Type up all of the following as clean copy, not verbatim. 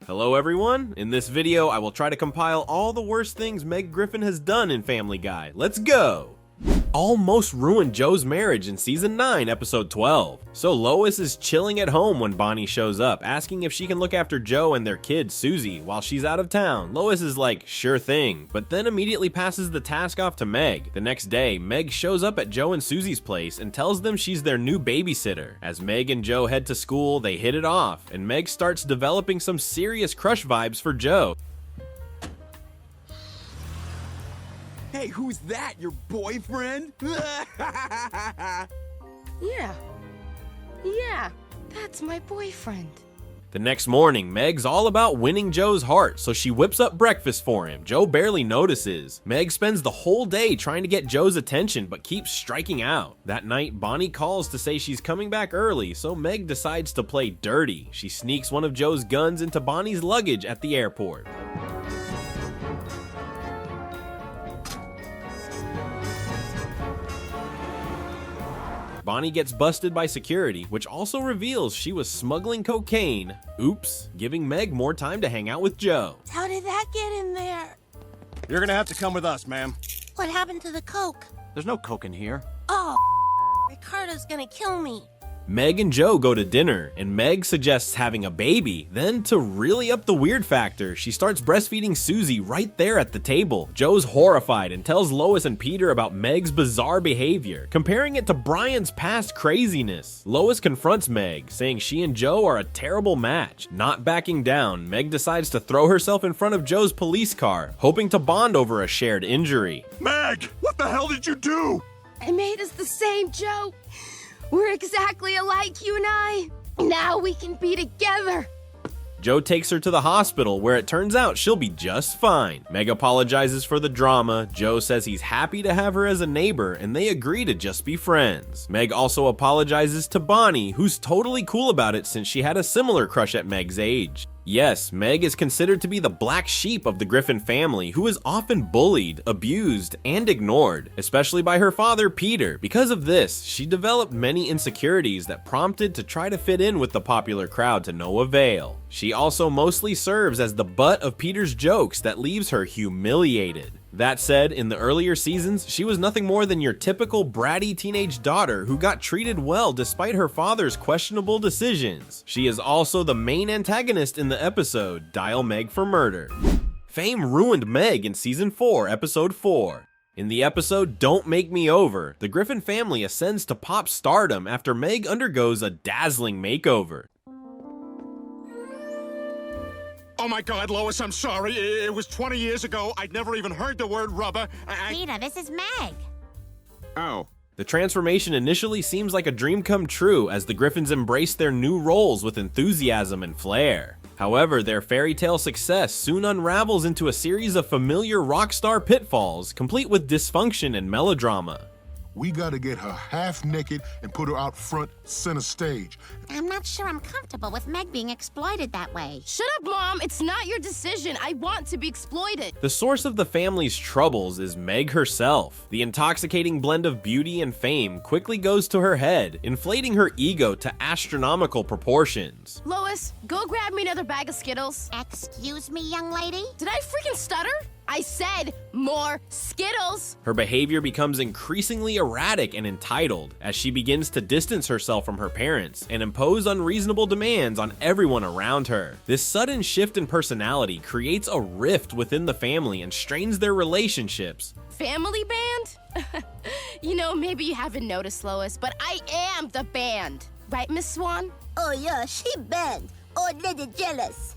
Hello everyone, in this video I will try to compile all the worst things Meg Griffin has done in Family Guy. Let's go! Almost ruined Joe's marriage in season 9, episode 12. So Lois is chilling at home when Bonnie shows up, asking if she can look after Joe and their kid, Susie, while she's out of town. Lois is like, sure thing, but then immediately passes the task off to Meg. The next day, Meg shows up at Joe and Susie's place and tells them she's their new babysitter. As Meg and Joe head to school, they hit it off, and Meg starts developing some serious crush vibes for Joe. Hey, who's that? Your boyfriend? Yeah, that's my boyfriend. The next morning, Meg's all about winning Joe's heart, so she whips up breakfast for him. Joe barely notices. Meg spends the whole day trying to get Joe's attention, but keeps striking out. That night, Bonnie calls to say she's coming back early, so Meg decides to play dirty. She sneaks one of Joe's guns into Bonnie's luggage at the airport. Bonnie gets busted by security, which also reveals she was smuggling cocaine. Oops, giving Meg more time to hang out with Joe. How did that get in there? You're gonna have to come with us, ma'am. What happened to the Coke? There's no coke in here. Oh, Ricardo's gonna kill me. Meg and Joe go to dinner, and Meg suggests having a baby. Then, to really up the weird factor, she starts breastfeeding Susie right there at the table. Joe's horrified and tells Lois and Peter about Meg's bizarre behavior, comparing it to Brian's past craziness. Lois confronts Meg, saying she and Joe are a terrible match. Not backing down, Meg decides to throw herself in front of Joe's police car, hoping to bond over a shared injury. Meg, what the hell did you do? I made us the same, Joe. We're exactly alike, you and I. Now we can be together. Joe takes her to the hospital, where it turns out she'll be just fine. Meg apologizes for the drama. Joe says he's happy to have her as a neighbor, and they agree to just be friends. Meg also apologizes to Bonnie, who's totally cool about it since she had a similar crush at Meg's age. Yes, Meg is considered to be the black sheep of the Griffin family, who is often bullied, abused, and ignored, especially by her father, Peter. Because of this, she developed many insecurities that prompted to try to fit in with the popular crowd to no avail. She also mostly serves as the butt of Peter's jokes that leaves her humiliated. That said, in the earlier seasons, she was nothing more than your typical bratty teenage daughter who got treated well despite her father's questionable decisions. She is also the main antagonist in the episode, Dial Meg for Murder. Fame ruined Meg in season 4, episode 4. In the episode Don't Make Me Over, the Griffin family ascends to pop stardom after Meg undergoes a dazzling makeover. Oh my God, Lois, I'm sorry. It was 20 years ago. I'd never even heard the word rubber. Peter, this is Meg. Oh. The transformation initially seems like a dream come true as the Griffins embrace their new roles with enthusiasm and flair. However, their fairy tale success soon unravels into a series of familiar rock star pitfalls, complete with dysfunction and melodrama. We gotta get her half naked and put her out front center stage. I'm not sure I'm comfortable with Meg being exploited that way. Shut up, Mom. It's not your decision. I want to be exploited. The source of the family's troubles is Meg herself. The intoxicating blend of beauty and fame quickly goes to her head, inflating her ego to astronomical proportions. Lois, go grab me another bag of Skittles. Excuse me, young lady? Did I freaking stutter? I said more Skittles. Her behavior becomes increasingly erratic and entitled as she begins to distance herself from her parents and impose unreasonable demands on everyone around her. This sudden shift in personality creates a rift within the family and strains their relationships. Family band? You know, maybe you haven't noticed, Lois, but I am the band. Right, Miss Swan? Oh yeah, she bad. Oh, little jealous.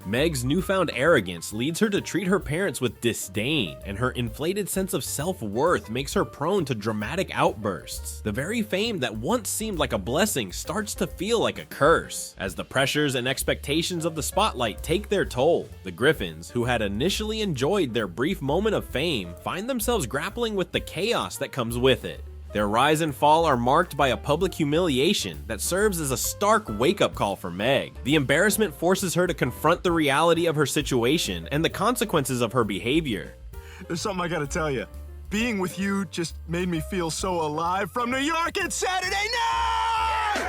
Meg's newfound arrogance leads her to treat her parents with disdain, and her inflated sense of self-worth makes her prone to dramatic outbursts. The very fame that once seemed like a blessing starts to feel like a curse, as the pressures and expectations of the spotlight take their toll. The Griffins, who had initially enjoyed their brief moment of fame, find themselves grappling with the chaos that comes with it. Their rise and fall are marked by a public humiliation that serves as a stark wake-up call for Meg. The embarrassment forces her to confront the reality of her situation and the consequences of her behavior. There's something I gotta tell you. Being with you just made me feel so alive from New York. It's Saturday night!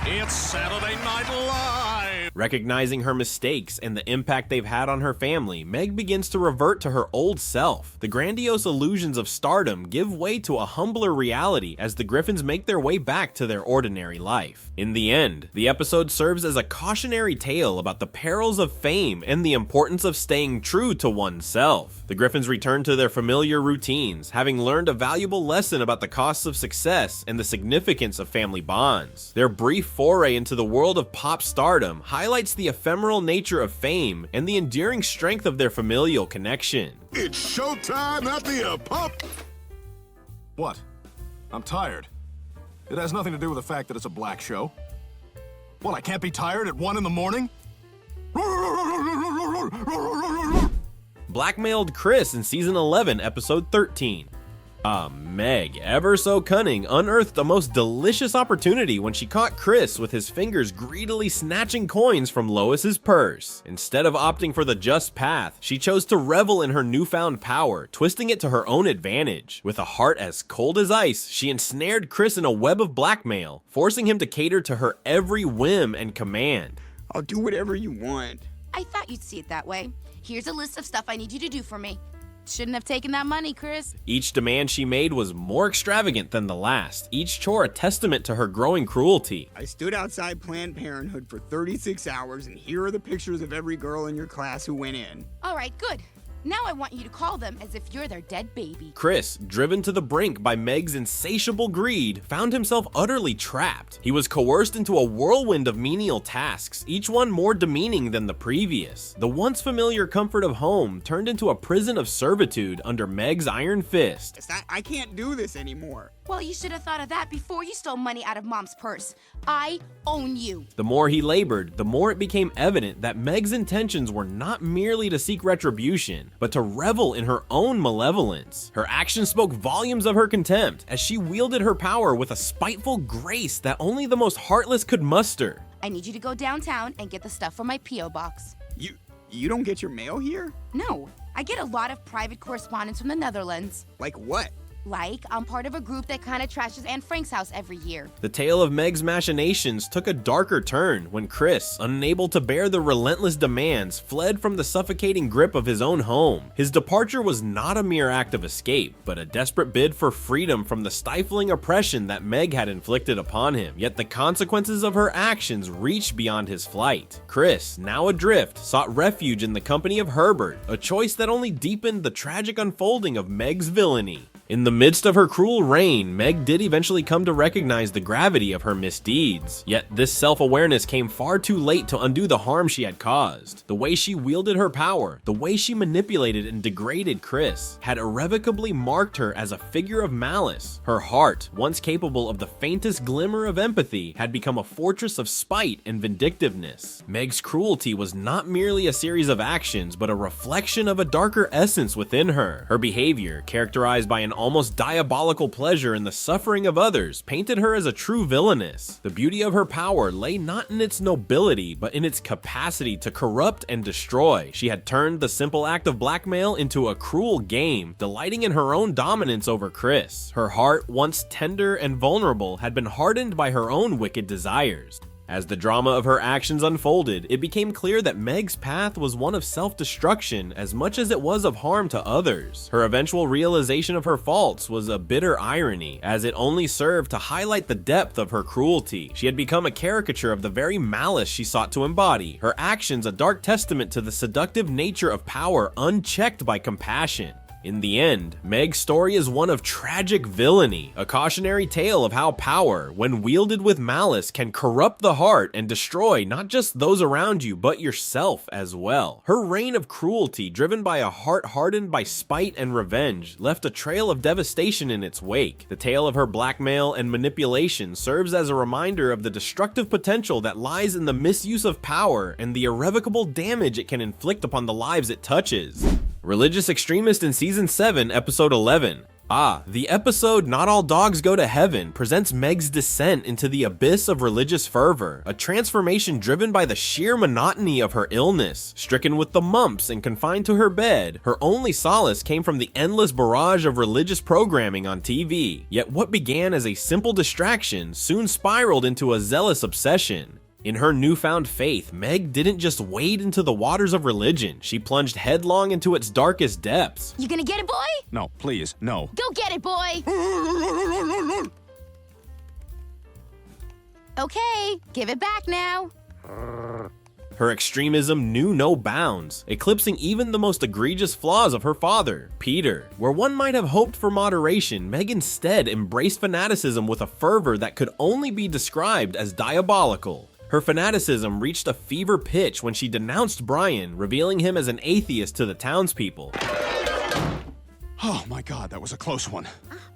It's Saturday Night Live! Recognizing her mistakes and the impact they've had on her family, Meg begins to revert to her old self. The grandiose illusions of stardom give way to a humbler reality as the Griffins make their way back to their ordinary life. In the end, the episode serves as a cautionary tale about the perils of fame and the importance of staying true to oneself. The Griffins return to their familiar routines, having learned a valuable lesson about the costs of success and the significance of family bonds. Their brief foray into the world of pop stardom highlights the ephemeral nature of fame and the enduring strength of their familial connection. It's showtime at the pump. What? I'm tired. It has nothing to do with the fact that it's a black show. What, I can't be tired at 1 in the morning? Blackmailed Chris in Season 11, Episode 13. Meg, ever so cunning, unearthed a most delicious opportunity when she caught Chris with his fingers greedily snatching coins from Lois's purse. Instead of opting for the just path, she chose to revel in her newfound power, twisting it to her own advantage. With a heart as cold as ice, she ensnared Chris in a web of blackmail, forcing him to cater to her every whim and command. I'll do whatever you want. I thought you'd see it that way. Here's a list of stuff I need you to do for me. Shouldn't have taken that money, Chris. Each demand she made was more extravagant than the last, each chore a testament to her growing cruelty. I stood outside Planned Parenthood for 36 hours, and here are the pictures of every girl in your class who went in. All right, good. Now I want you to call them as if you're their dead baby. Chris, driven to the brink by Meg's insatiable greed, found himself utterly trapped. He was coerced into a whirlwind of menial tasks, each one more demeaning than the previous. The once familiar comfort of home turned into a prison of servitude under Meg's iron fist. I can't do this anymore. Well, you should have thought of that before you stole money out of Mom's purse. I own you. The more he labored, the more it became evident that Meg's intentions were not merely to seek retribution, but to revel in her own malevolence. Her actions spoke volumes of her contempt, as she wielded her power with a spiteful grace that only the most heartless could muster. I need you to go downtown and get the stuff from my P.O. box. You don't get your mail here? No, I get a lot of private correspondence from the Netherlands. Like what? Like, I'm part of a group that kind of trashes Anne Frank's house every year. The tale of Meg's machinations took a darker turn when Chris, unable to bear the relentless demands, fled from the suffocating grip of his own home. His departure was not a mere act of escape, but a desperate bid for freedom from the stifling oppression that Meg had inflicted upon him. Yet the consequences of her actions reached beyond his flight. Chris, now adrift, sought refuge in the company of Herbert, a choice that only deepened the tragic unfolding of Meg's villainy. In the midst of her cruel reign, Meg did eventually come to recognize the gravity of her misdeeds. Yet this self-awareness came far too late to undo the harm she had caused. The way she wielded her power, the way she manipulated and degraded Chris, had irrevocably marked her as a figure of malice. Her heart, once capable of the faintest glimmer of empathy, had become a fortress of spite and vindictiveness. Meg's cruelty was not merely a series of actions, but a reflection of a darker essence within her. Her behavior, characterized by an almost diabolical pleasure in the suffering of others, painted her as a true villainess. The beauty of her power lay not in its nobility, but in its capacity to corrupt and destroy. She had turned the simple act of blackmail into a cruel game, delighting in her own dominance over Chris. Her heart, once tender and vulnerable, had been hardened by her own wicked desires. As the drama of her actions unfolded, it became clear that Meg's path was one of self-destruction as much as it was of harm to others. Her eventual realization of her faults was a bitter irony, as it only served to highlight the depth of her cruelty. She had become a caricature of the very malice she sought to embody, her actions a dark testament to the seductive nature of power unchecked by compassion. In the end, Meg's story is one of tragic villainy, a cautionary tale of how power, when wielded with malice, can corrupt the heart and destroy not just those around you, but yourself as well. Her reign of cruelty, driven by a heart hardened by spite and revenge, left a trail of devastation in its wake. The tale of her blackmail and manipulation serves as a reminder of the destructive potential that lies in the misuse of power and the irrevocable damage it can inflict upon the lives it touches. Religious Extremist in Season 7, Episode 11. The episode Not All Dogs Go to Heaven presents Meg's descent into the abyss of religious fervor, a transformation driven by the sheer monotony of her illness. Stricken with the mumps and confined to her bed, her only solace came from the endless barrage of religious programming on TV. Yet what began as a simple distraction soon spiraled into a zealous obsession. In her newfound faith, Meg didn't just wade into the waters of religion, she plunged headlong into its darkest depths. You gonna get it, boy? No, please, no. Go get it, boy! Okay, give it back now. Her extremism knew no bounds, eclipsing even the most egregious flaws of her father, Peter. Where one might have hoped for moderation, Meg instead embraced fanaticism with a fervor that could only be described as diabolical. Her fanaticism reached a fever pitch when she denounced Brian, revealing him as an atheist to the townspeople. Oh my God, that was a close one.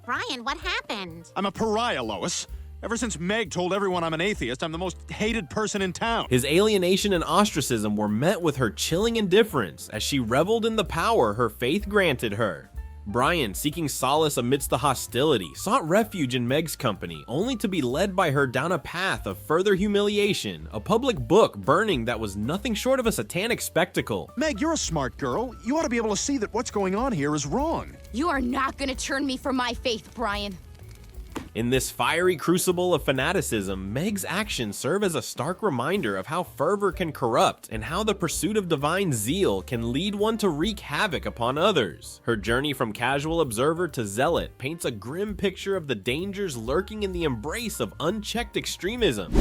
Brian, what happened? I'm a pariah, Lois. Ever since Meg told everyone I'm an atheist, I'm the most hated person in town. His alienation and ostracism were met with her chilling indifference as she reveled in the power her faith granted her. Brian, seeking solace amidst the hostility, sought refuge in Meg's company, only to be led by her down a path of further humiliation, a public book burning that was nothing short of a satanic spectacle. Meg, you're a smart girl. You ought to be able to see that what's going on here is wrong. You are not gonna turn me from my faith, Brian. In this fiery crucible of fanaticism, Meg's actions serve as a stark reminder of how fervor can corrupt and how the pursuit of divine zeal can lead one to wreak havoc upon others. Her journey from casual observer to zealot paints a grim picture of the dangers lurking in the embrace of unchecked extremism.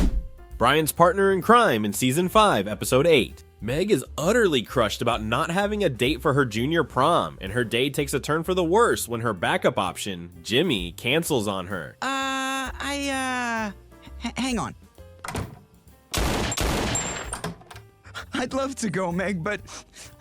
Brian's partner in crime in Season 5, Episode 8. Meg is utterly crushed about not having a date for her junior prom, and her day takes a turn for the worse when her backup option, Jimmy, cancels on her. Hang on. I'd love to go, Meg, but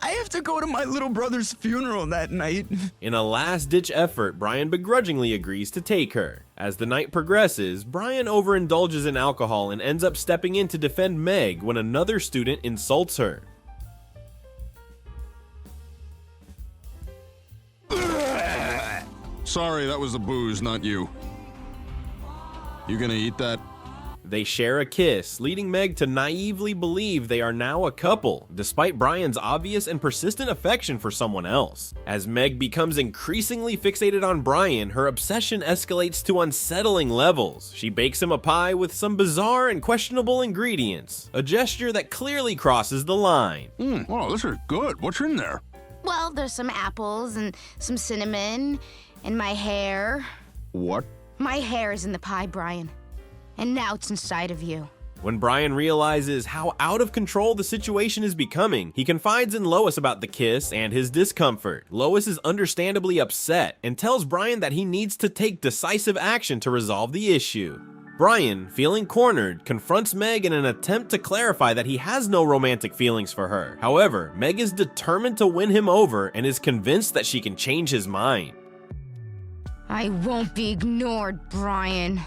I have to go to my little brother's funeral that night. In a last-ditch effort, Brian begrudgingly agrees to take her. As the night progresses, Brian overindulges in alcohol and ends up stepping in to defend Meg when another student insults her. Sorry, that was the booze, not you. You gonna eat that? They share a kiss, leading Meg to naively believe they are now a couple, despite Brian's obvious and persistent affection for someone else. As Meg becomes increasingly fixated on Brian, her obsession escalates to unsettling levels. She bakes him a pie with some bizarre and questionable ingredients, a gesture that clearly crosses the line. Oh, this is good. What's in there? Well, there's some apples and some cinnamon and my hair. What? My hair is in the pie, Brian. And now it's inside of you. When Brian realizes how out of control the situation is becoming, he confides in Lois about the kiss and his discomfort. Lois is understandably upset and tells Brian that he needs to take decisive action to resolve the issue. Brian, feeling cornered, confronts Meg in an attempt to clarify that he has no romantic feelings for her. However, Meg is determined to win him over and is convinced that she can change his mind. I won't be ignored, Brian.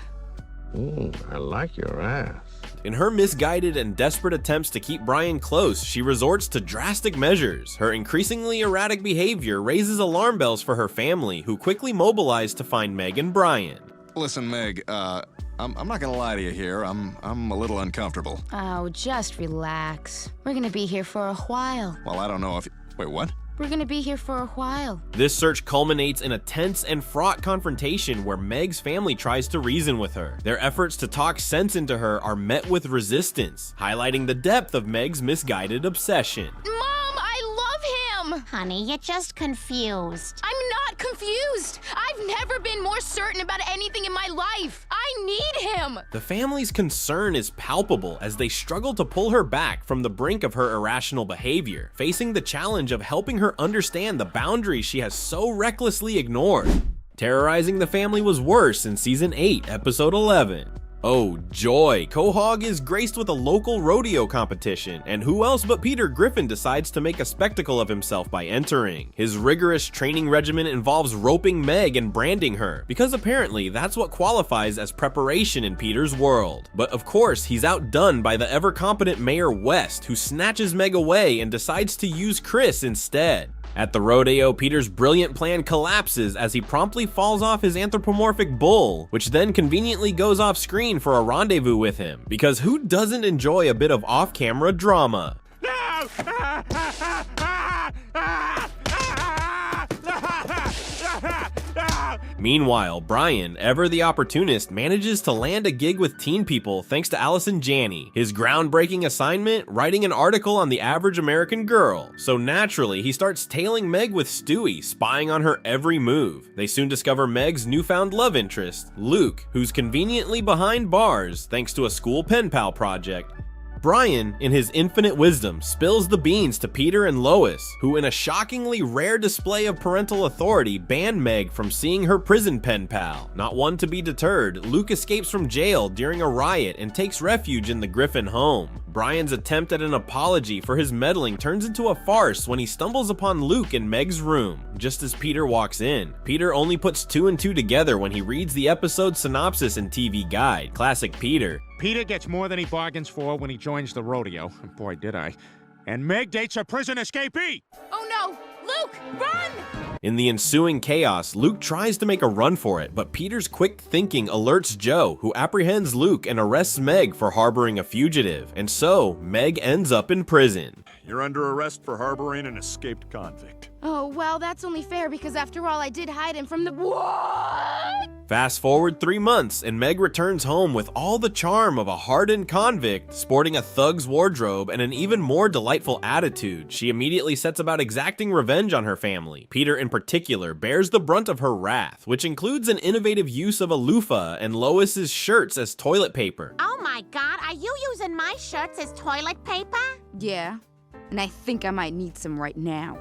I like your ass. In her misguided and desperate attempts to keep Brian close, she resorts to drastic measures. Her increasingly erratic behavior raises alarm bells for her family, who quickly mobilize to find Meg and Brian. Listen, Meg, I'm not gonna lie to you here. I'm a little uncomfortable. Oh, just relax. We're gonna be here for a while. Well, I don't know if... Wait, what? We're gonna be here for a while. This search culminates in a tense and fraught confrontation where Meg's family tries to reason with her. Their efforts to talk sense into her are met with resistance, highlighting the depth of Meg's misguided obsession. Mom, I love him! Honey, you're just confused. I'm not confused! I've never been more certain about anything in my life! I need him! The family's concern is palpable as they struggle to pull her back from the brink of her irrational behavior, facing the challenge of helping her understand the boundaries she has so recklessly ignored. Terrorizing the family was worse in Season 8, Episode 11. Oh joy, Quahog is graced with a local rodeo competition, and who else but Peter Griffin decides to make a spectacle of himself by entering. His rigorous training regimen involves roping Meg and branding her, because apparently that's what qualifies as preparation in Peter's world. But of course, he's outdone by the ever-competent Mayor West, who snatches Meg away and decides to use Chris instead. At the rodeo, Peter's brilliant plan collapses as he promptly falls off his anthropomorphic bull, which then conveniently goes off screen for a rendezvous with him, because who doesn't enjoy a bit of off-camera drama? No! Meanwhile, Brian, ever the opportunist, manages to land a gig with Teen People thanks to Allison Janney. His groundbreaking assignment? Writing an article on the average American girl. So naturally, he starts tailing Meg with Stewie, spying on her every move. They soon discover Meg's newfound love interest, Luke, who's conveniently behind bars thanks to a school pen pal project. Brian, in his infinite wisdom, spills the beans to Peter and Lois, who in a shockingly rare display of parental authority ban Meg from seeing her prison pen pal. Not one to be deterred, Luke escapes from jail during a riot and takes refuge in the Griffin home. Brian's attempt at an apology for his meddling turns into a farce when he stumbles upon Luke in Meg's room, just as Peter walks in. Peter only puts 2 and 2 together when he reads the episode synopsis and TV guide. Classic Peter. Peter gets more than he bargains for when he joins the rodeo. Boy, did I. And Meg dates a prison escapee! Oh no! Luke, run! In the ensuing chaos, Luke tries to make a run for it, but Peter's quick thinking alerts Joe, who apprehends Luke and arrests Meg for harboring a fugitive. And so, Meg ends up in prison. You're under arrest for harboring an escaped convict. Oh, well, that's only fair because after all, I did hide him from the— What? Fast forward 3 months, and Meg returns home with all the charm of a hardened convict, sporting a thug's wardrobe and an even more delightful attitude. She immediately sets about exacting revenge on her family. Peter, in particular, bears the brunt of her wrath, which includes an innovative use of a loofah and Lois's shirts as toilet paper. Oh my God, are you using my shirts as toilet paper? Yeah, and I think I might need some right now.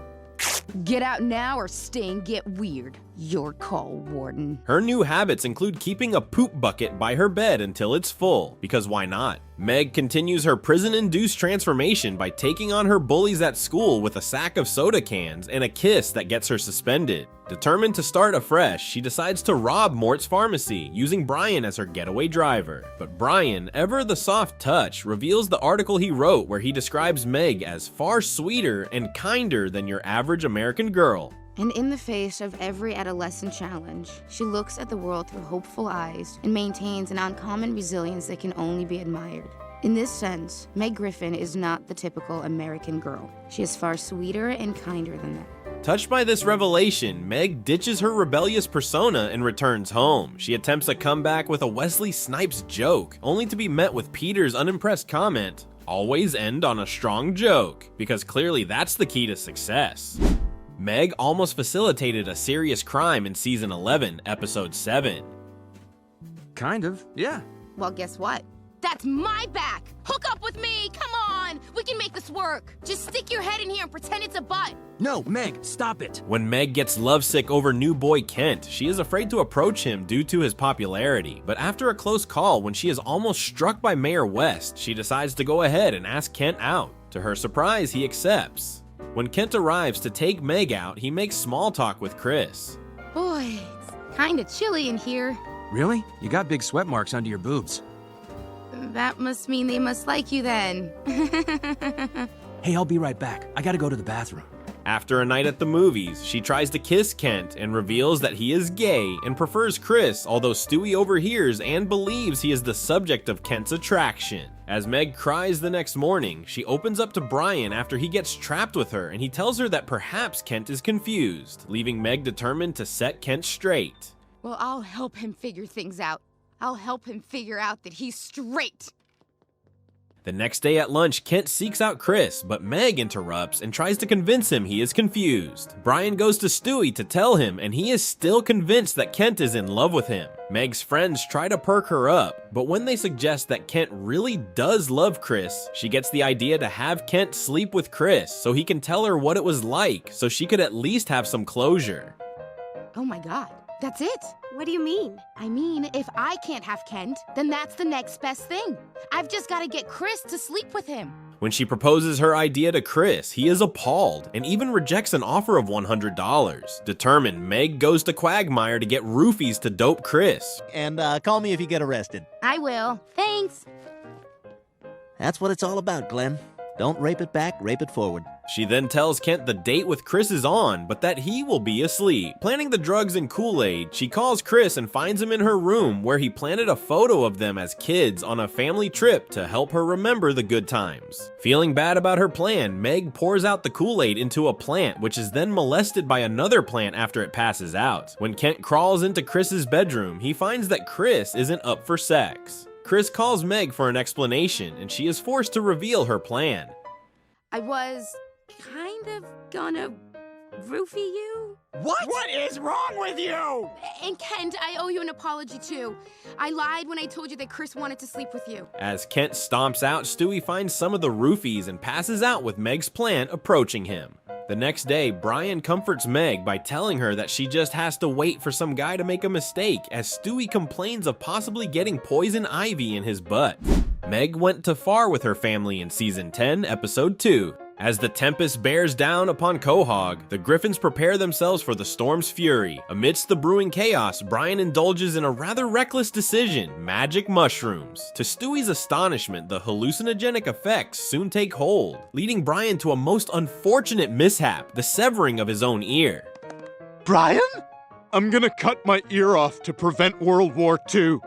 Get out now or stay and get weird. Your call, Warden. Her new habits include keeping a poop bucket by her bed until it's full, because why not? Meg continues her prison-induced transformation by taking on her bullies at school with a sack of soda cans and a kiss that gets her suspended. Determined to start afresh, she decides to rob Mort's pharmacy, using Brian as her getaway driver. But Brian, ever the soft touch, reveals the article he wrote where he describes Meg as far sweeter and kinder than your average American girl. And in the face of every adolescent challenge, she looks at the world through hopeful eyes and maintains an uncommon resilience that can only be admired. In this sense, Meg Griffin is not the typical American girl. She is far sweeter and kinder than that. Touched by this revelation, Meg ditches her rebellious persona and returns home. She attempts a comeback with a Wesley Snipes joke, only to be met with Peter's unimpressed comment, "Always end on a strong joke," because clearly that's the key to success. Meg almost facilitated a serious crime in season 11, episode 7. Kind of, yeah. Well, guess what? That's my back! Hook up with me! Come on! We can make this work! Just stick your head in here and pretend it's a butt! No, Meg, stop it. When Meg gets lovesick over new boy Kent, she is afraid to approach him due to his popularity. But after a close call when she is almost struck by Mayor West, she decides to go ahead and ask Kent out. To her surprise, he accepts. When Kent arrives to take Meg out, he makes small talk with Chris. Boy, it's kinda chilly in here. Really? You got big sweat marks under your boobs. That must mean they must like you then. Hey, I'll be right back. I gotta go to the bathroom. After a night at the movies, she tries to kiss Kent and reveals that he is gay and prefers Chris, although Stewie overhears and believes he is the subject of Kent's attraction. As Meg cries the next morning, she opens up to Brian after he gets trapped with her, and he tells her that perhaps Kent is confused, leaving Meg determined to set Kent straight. Well, I'll help him figure things out. I'll help him figure out that he's straight. The next day at lunch, Kent seeks out Chris, but Meg interrupts and tries to convince him he is confused. Brian goes to Stewie to tell him, and he is still convinced that Kent is in love with him. Meg's friends try to perk her up, but when they suggest that Kent really does love Chris, she gets the idea to have Kent sleep with Chris so he can tell her what it was like, so she could at least have some closure. Oh my God, that's it. What do you mean? I mean, if I can't have Kent, then that's the next best thing. I've just got to get Chris to sleep with him. When she proposes her idea to Chris, he is appalled and even rejects an offer of $100. Determined, Meg goes to Quagmire to get roofies to dope Chris. And call me if you get arrested. I will. Thanks. That's what it's all about, Glenn. Don't rape it back, rape it forward. She then tells Kent the date with Chris is on, but that he will be asleep. Planning the drugs and Kool-Aid, she calls Chris and finds him in her room where he planted a photo of them as kids on a family trip to help her remember the good times. Feeling bad about her plan, Meg pours out the Kool-Aid into a plant, which is then molested by another plant after it passes out. When Kent crawls into Chris's bedroom, he finds that Chris isn't up for sex. Chris calls Meg for an explanation, and she is forced to reveal her plan. I was kind of gonna roofie you. What is wrong with you? And Kent, I owe you an apology too. I lied when I told you that Chris wanted to sleep with you. As Kent stomps out, Stewie finds some of the roofies and passes out with Meg's plant approaching him. The next day, Brian comforts Meg by telling her that she just has to wait for some guy to make a mistake, as Stewie complains of possibly getting poison ivy in his butt. Meg went too far with her family in Season 10, Episode 2. As the tempest bears down upon Quahog, the Griffins prepare themselves for the storm's fury. Amidst the brewing chaos, Brian indulges in a rather reckless decision: magic mushrooms. To Stewie's astonishment, the hallucinogenic effects soon take hold, leading Brian to a most unfortunate mishap: the severing of his own ear. Brian? I'm gonna cut my ear off to prevent World War II.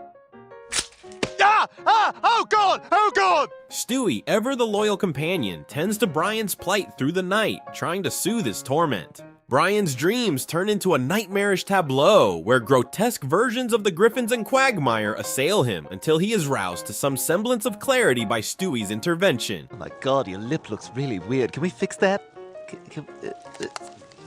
Oh God! Oh God! Stewie, ever the loyal companion, tends to Brian's plight through the night, trying to soothe his torment. Brian's dreams turn into a nightmarish tableau where grotesque versions of the Griffins and Quagmire assail him until he is roused to some semblance of clarity by Stewie's intervention. Oh my God, your lip looks really weird. Can we fix that?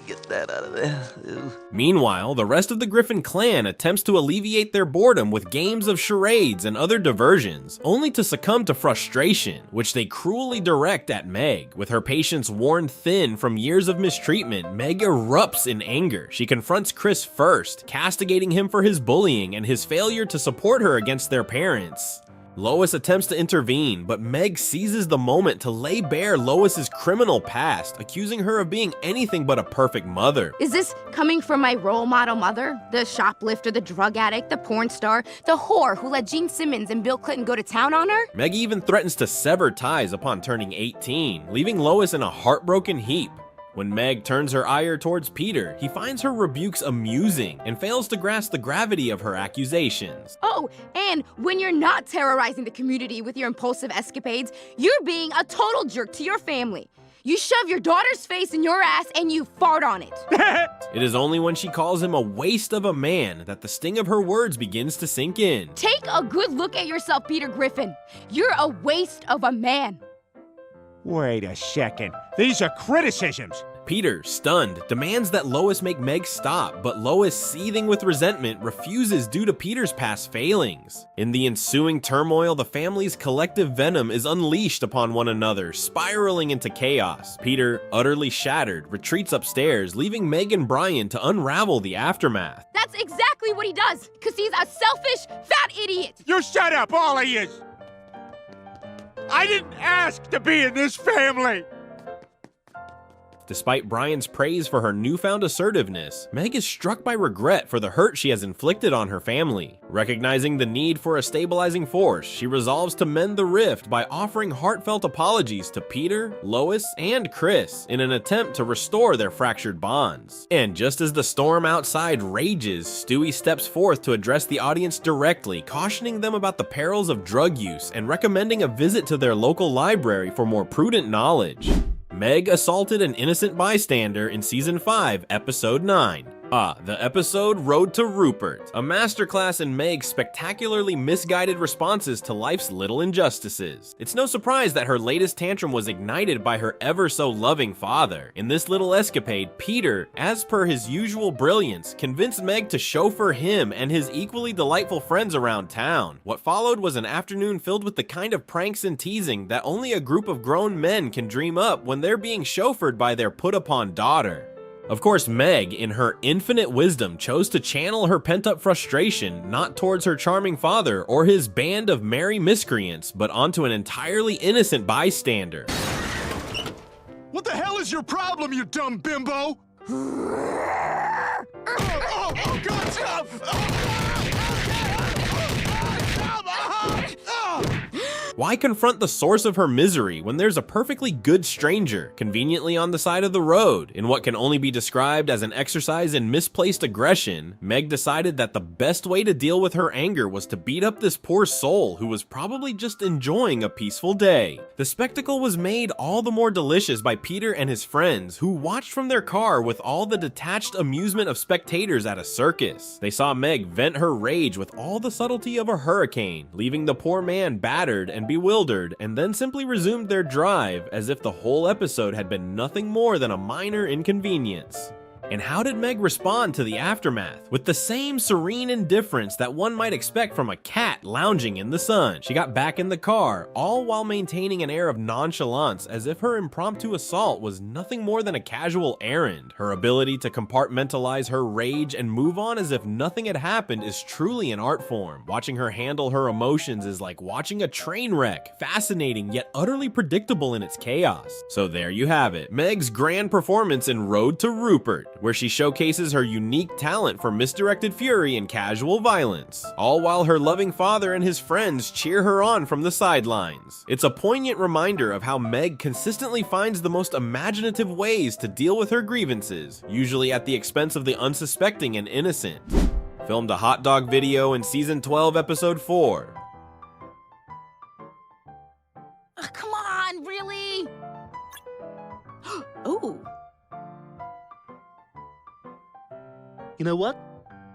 Get that out of there. Ew. Meanwhile, the rest of the Griffin clan attempts to alleviate their boredom with games of charades and other diversions, only to succumb to frustration, which they cruelly direct at Meg. With her patience worn thin from years of mistreatment, Meg erupts in anger. She confronts Chris first, castigating him for his bullying and his failure to support her against their parents. Lois attempts to intervene, but Meg seizes the moment to lay bare Lois's criminal past, accusing her of being anything but a perfect mother. Is this coming from my role model mother? The shoplifter, the drug addict, the porn star, the whore who let Gene Simmons and Bill Clinton go to town on her? Meg even threatens to sever ties upon turning 18, leaving Lois in a heartbroken heap. When Meg turns her ire towards Peter, he finds her rebukes amusing and fails to grasp the gravity of her accusations. Oh, and when you're not terrorizing the community with your impulsive escapades, you're being a total jerk to your family. You shove your daughter's face in your ass and you fart on it. It is only when she calls him a waste of a man that the sting of her words begins to sink in. Take a good look at yourself, Peter Griffin. You're a waste of a man. Wait a second. These are criticisms. Peter, stunned, demands that Lois make Meg stop, but Lois, seething with resentment, refuses due to Peter's past failings. In the ensuing turmoil, the family's collective venom is unleashed upon one another, spiraling into chaos. Peter, utterly shattered, retreats upstairs, leaving Meg and Brian to unravel the aftermath. That's exactly what he does, because he's a selfish, fat idiot. You shut up, all of you! I didn't ask to be in this family! Despite Brian's praise for her newfound assertiveness, Meg is struck by regret for the hurt she has inflicted on her family. Recognizing the need for a stabilizing force, she resolves to mend the rift by offering heartfelt apologies to Peter, Lois, and Chris in an attempt to restore their fractured bonds. And just as the storm outside rages, Stewie steps forth to address the audience directly, cautioning them about the perils of drug use and recommending a visit to their local library for more prudent knowledge. Meg assaulted an innocent bystander in Season 5, Episode 9. The episode Road to Rupert, a masterclass in Meg's spectacularly misguided responses to life's little injustices. It's no surprise that her latest tantrum was ignited by her ever-so-loving father. In this little escapade, Peter, as per his usual brilliance, convinced Meg to chauffeur him and his equally delightful friends around town. What followed was an afternoon filled with the kind of pranks and teasing that only a group of grown men can dream up when they're being chauffeured by their put-upon daughter. Of course, Meg, in her infinite wisdom, chose to channel her pent-up frustration not towards her charming father or his band of merry miscreants, but onto an entirely innocent bystander. What the hell is your problem, you dumb bimbo? God, stop! Why confront the source of her misery when there's a perfectly good stranger conveniently on the side of the road? In what can only be described as an exercise in misplaced aggression, Meg decided that the best way to deal with her anger was to beat up this poor soul who was probably just enjoying a peaceful day. The spectacle was made all the more delicious by Peter and his friends, who watched from their car with all the detached amusement of spectators at a circus. They saw Meg vent her rage with all the subtlety of a hurricane, leaving the poor man battered and bewildered, and then simply resumed their drive as if the whole episode had been nothing more than a minor inconvenience. And how did Meg respond to the aftermath? With the same serene indifference that one might expect from a cat lounging in the sun. She got back in the car, all while maintaining an air of nonchalance as if her impromptu assault was nothing more than a casual errand. Her ability to compartmentalize her rage and move on as if nothing had happened is truly an art form. Watching her handle her emotions is like watching a train wreck, fascinating yet utterly predictable in its chaos. So there you have it, Meg's grand performance in Road to Rupert, where she showcases her unique talent for misdirected fury and casual violence, all while her loving father and his friends cheer her on from the sidelines. It's a poignant reminder of how Meg consistently finds the most imaginative ways to deal with her grievances, usually at the expense of the unsuspecting and innocent. Filmed a hot dog video in Season 12, Episode 4. Come on, really? Ooh. You know what?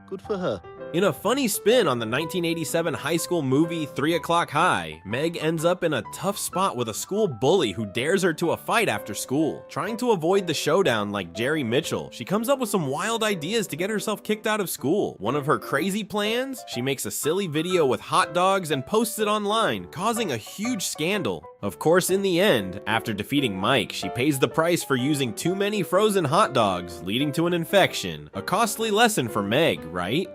Good for her. In a funny spin on the 1987 high school movie 3 O'Clock High, Meg ends up in a tough spot with a school bully who dares her to a fight after school. Trying to avoid the showdown like Jerry Mitchell, she comes up with some wild ideas to get herself kicked out of school. One of her crazy plans? She makes a silly video with hot dogs and posts it online, causing a huge scandal. Of course, in the end, after defeating Mike, she pays the price for using too many frozen hot dogs, leading to an infection. A costly lesson for Meg, right?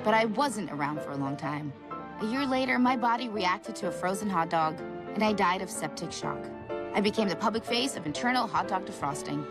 But I wasn't around for a long time. A year later, my body reacted to a frozen hot dog, and I died of septic shock. I became the public face of internal hot dog defrosting.